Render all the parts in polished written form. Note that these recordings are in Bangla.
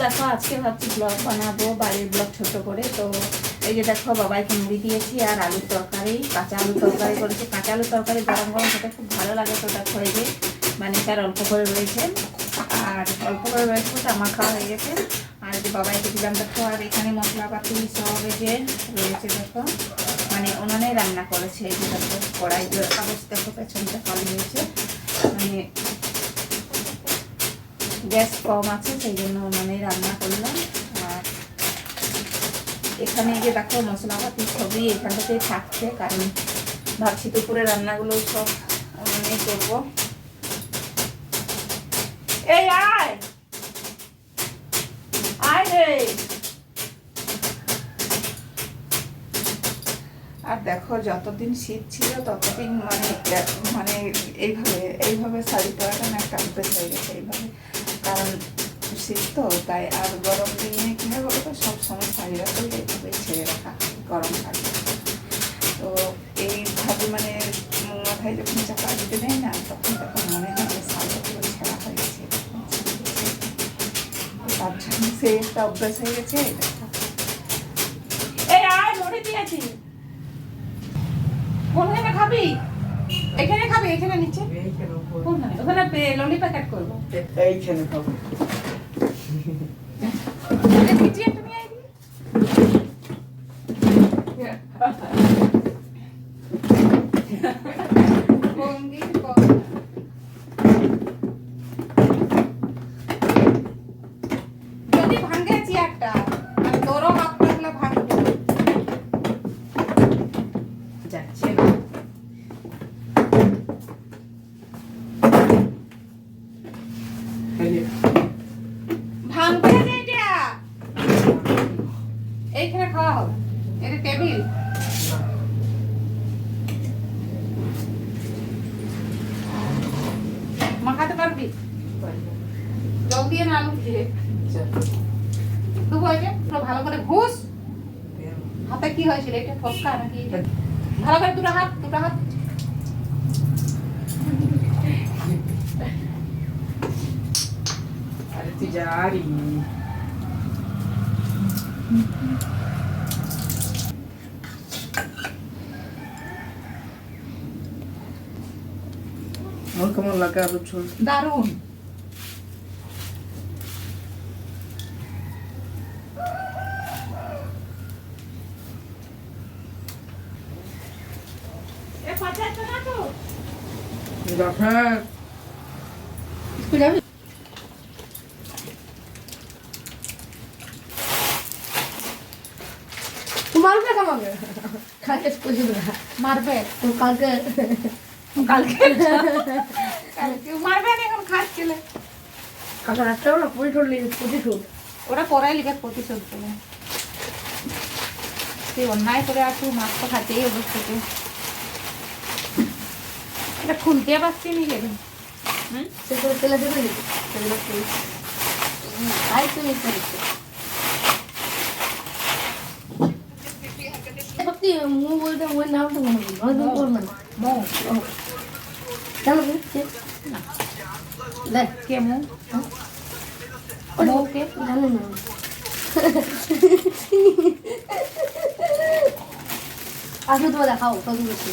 দেখো আজকে ভাবছি ব্লগ বানাবো, বাড়ির ব্লগ ছোট করে। তো এই যে দেখো বাবাইকে মুড়ি দিয়েছি আর আলুর তরকারি, কাঁচা আলুর তরকারি করেছি। কাঁচা আলুর তরকারি গরম গরম খেতে খুব ভালো লাগে। তো দেখো এই যে মানে তার অল্প করে রয়েছে, আর অল্প করে রয়েছে তো আমার খাওয়া হয়ে গেছে। আর যে বাবাইকে দিলাম দেখো। আর এখানে মশলাপাতি সব এই যে রয়েছে দেখো, মানে উনানে রান্না করেছে। এই যে দেখো কড়াই কাগজ দেখো পেছনটা খালি হয়েছে, মানে গ্যাস কম আছে সেই জন্য মানে রান্না করলাম। আর এখানে যে দেখো মশলাপাতি সবই এখান থেকেই থাকছে, কারণ ভাবছি দুপুরে রান্নাগুলো সব উনুনেই করবো। এই আয় আয় রে। আর দেখো যতদিন শীত ছিল ততদিন মানে মানে এইভাবে শাড়ি পরাটা না একটা অভ্যেস হয়ে গেছে এইভাবে, কারণ শীত তো তাই। আর গরম দিনে কী হয় বলো তো, সবসময় শাড়িরা তো এইভাবে ছেড়ে রাখা গরম শাড়ি। তো এইভাবে মানে মাথায় যখন চাপা দিতে দেয় না, তখন মনে হয় শাড়িগুলো ছেঁড়া হয়ে গেছে, তার জন্য সে একটা অভ্যাস হয়ে গেছে। এই আয় ধরে দিয়েছি, কোনখানে খাবি? এখানে খাবি, এখানে নিচে ওখানে ললি প্যাকেট করবো, এইখানে খাবো। যদি ভাঙে চেয়ারটা, তোরও হাত লাগলে ভাঙবে। যাচ্ছে ভাঙবে না এটা, এইখানে খাওয়া হবে। এটা টেবিল মাখাতে পারবি? জল দিয়ে না আলু দিয়ে ভালো করে ঘুষ। হাতে কি হয়েছিল? এটা ফসকা নাকি? ভালো করে দুটো হাত আরে তুই জারি আমার কেমন লাগে আলুর ঝোল? দারুণ। মারবে কামাবে কালকে স্কুলে মারবে তো কালকে মারবে না, এখন খাচ্ছিলে। কালকে রাত্রে ওরা প্রতিশোধ ওরা পড়াই লিখে প্রতিশোধ পেলে। তুই অন্যায় করে আসু, মাছ তো খাতেই অবস্থিতে। এটা খুলতে পারছি নিজে। সে করে তেলে দেবে আই তুমি সত্যি মু বলতে ওই নামটা মনে করি অনেকদিন করবেন কেন বুঝছে না দেখ কে মৌ ওকে জানো না আসলে তোমার দেখাও কত বেশি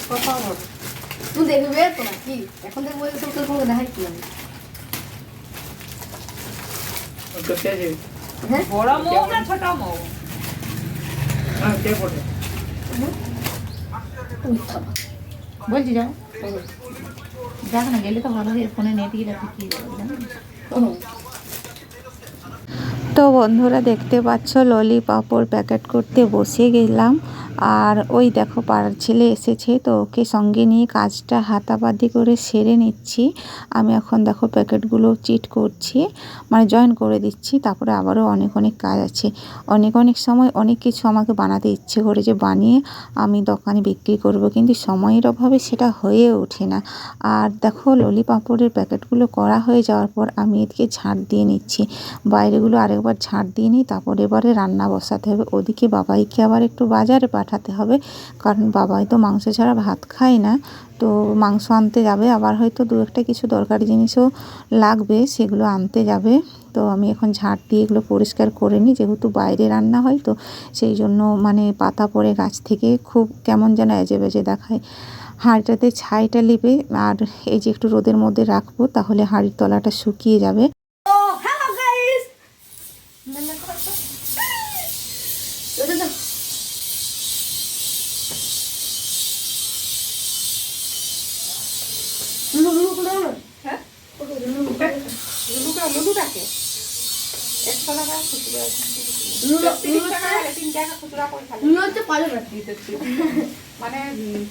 কোথাও হবে তুমি দেখবে তো না কি এখন থেকে বলতে তোর কোনো দেখাই কি আমি হ্যাঁ বড় মৌ না ছোট মৌ? বলছি যাও দেখ না, গেলে তো ভালো হয়ে ফোনে নেট গিয়ে কি তো বন্ধুরা দেখতে পাচ্ছ ললিপপর প্যাকেট করতে বসে গেলাম। আর ওই দেখো পাড়ার ছেলে এসেছে, তো ওকে সঙ্গে নিয়ে কাজটা হাতাবাদি করে সেরে নিচ্ছি। আমি এখন দেখো প্যাকেটগুলো চিট করছি, মানে জয়েন করে দিচ্ছি। তারপরে আবারও অনেক কাজ আছে। অনেক সময় অনেক কিছু আমাকে বানাতে ইচ্ছে করে যে বানিয়ে আমি দোকানে বিক্রি করব, কিন্তু সময়ের অভাবে সেটা হয়ে ওঠে না। আর দেখো ললিপপের প্যাকেটগুলো করা হয়ে যাওয়ার পর আমি এদিকে ঝাঁট দিয়ে নিচ্ছি, বাইরেগুলো আরেকবার ঝাঁট দিয়ে নিই। তারপর এবারে রান্না বসাতে হবে। ওদিকে বাবাইকে আবার একটু বাজারে পাঠাতে হবে, কারণ বাবাই তো মাংস ছাড়া ভাত খায় না। তো মাংস আনতে যাবে, আবার হয়তো দু একটা কিছু দরকারি জিনিসও লাগবে, সেগুলো আনতে যাবে। তো আমি এখন ঝাড় দিয়ে এগুলো পরিষ্কার করে নিই, যেহেতু বাইরে রান্না হয় তো সেই জন্য মানে পাতা পড়ে গাছ থেকে খুব কেমন যেন এজে বেজে দেখায়। হাঁড়িটাতে ছাইটা লিবে আর এই যে একটু রোদের মধ্যে রাখবো, তাহলে হাঁড়ির তলাটা শুকিয়ে যাবে। তো হ্যালো গাইস, হ্যাঁ লুলুটাকে 100 টাকা খুচরা আছে। 30 টাকা আর 3 টাকা খুচরা করে খালি লুলু হচ্ছে পালে রাখি মানে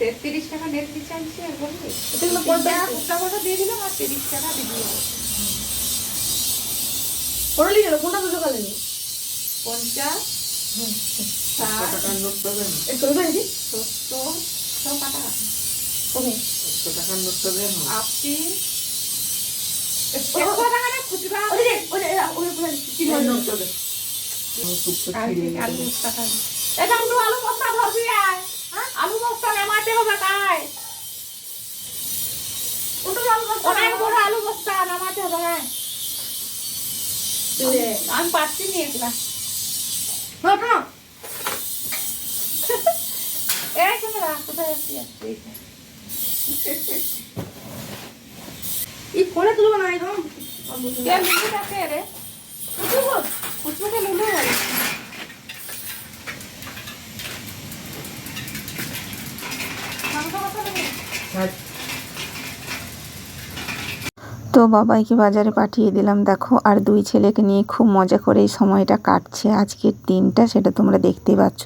33 টাকা নেট চাইছে আর বলবি এগুলো পয়সা খুচরা করে দিয়ে দিলাম আর 30 টাকা দিয়ে দিলাম। পড়লি গেল কোনটা দুটো কালে নি 50 60 টাকা নোট পাবেন এই করবে নাকি 70 সব টাকা ওকে 100 টাকা নোট পাবেন 80 100 টাকা না খুচরা ওরে ওরে ওরে কি নোট পাবেন আলু টাকা এটা একটু আলু বস্তা ধরবি আয় আলু বস্তা নামাতে হবে কাই ওটা আলু অনেক বড় আলু বস্তা নামাতে হবে না আমি পাচ্ছি নি একলা হ্যাঁ না এই ক্যামেরা কোথায় আছিস এই ফোনে তুলবে না একদম কে লুলু ডাকে রে কুচুকে লুলু বলে তো বাবাইকে বাজারে পাঠিয়ে দিলাম দেখো, আর দুই ছেলেকে নিয়ে খুব মজা করে এই সময়টা কাটছে আজকের দিনটা, সেটা তোমরা দেখতেই পাচ্ছ।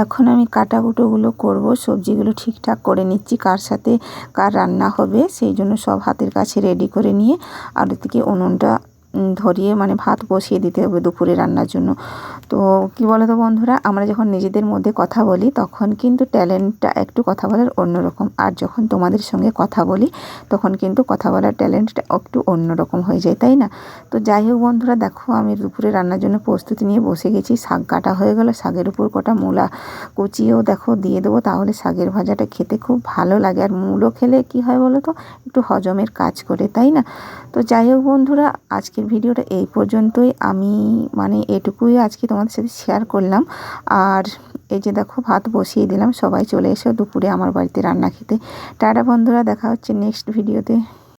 এখন আমি কাটাকুটোগুলো করব, সবজিগুলো ঠিকঠাক করে নিচ্ছি, কার সাথে কার রান্না হবে সেই জন্য সব হাতের কাছে রেডি করে নিয়ে আর ওদিকে উনুনটা ধরিয়ে মানে ভাত বসিয়ে দিতে হবে দুপুরে রান্নার জন্য। তো কি বলো তো বন্ধুরা, আমরা যখন নিজেদের মধ্যে কথা বলি তখন কিন্তু ট্যালেন্টটা একটু কথা বলার অন্যরকম, আর যখন তোমাদের সঙ্গে কথা বলি তখন কিন্তু কথা বলার ট্যালেন্টটা একটু অন্যরকম হয়ে যায়, তাই না? তো যাই হোক বন্ধুরা, দেখো আমি দুপুরে রান্নার জন্য প্রস্তুতি নিয়ে বসে গেছি। শাক কাটা হয়ে গেল, শাকের উপর কটা মূলা কুচিয়েও দেখো দিয়ে দেবো, তাহলে শাকের ভাজাটা খেতে খুব ভালো লাগে। আর মূলো খেলে কি হয় বলো তো, একটু হজমের কাজ করে, তাই না? তো যাই হোক বন্ধুরা, আজকের ভিডিওটা এই পর্যন্তই। আমি মানে এটুকুই আজকে তোমাদের সাথে শেয়ার করলাম। আর এই যে দেখো ভাত বসিয়ে দিলাম, সবাই চলে এসো দুপুরে আমার বাড়িতে রান্না খেতে। টাটা বন্ধুরা, দেখা হচ্ছে নেক্সট ভিডিওতে।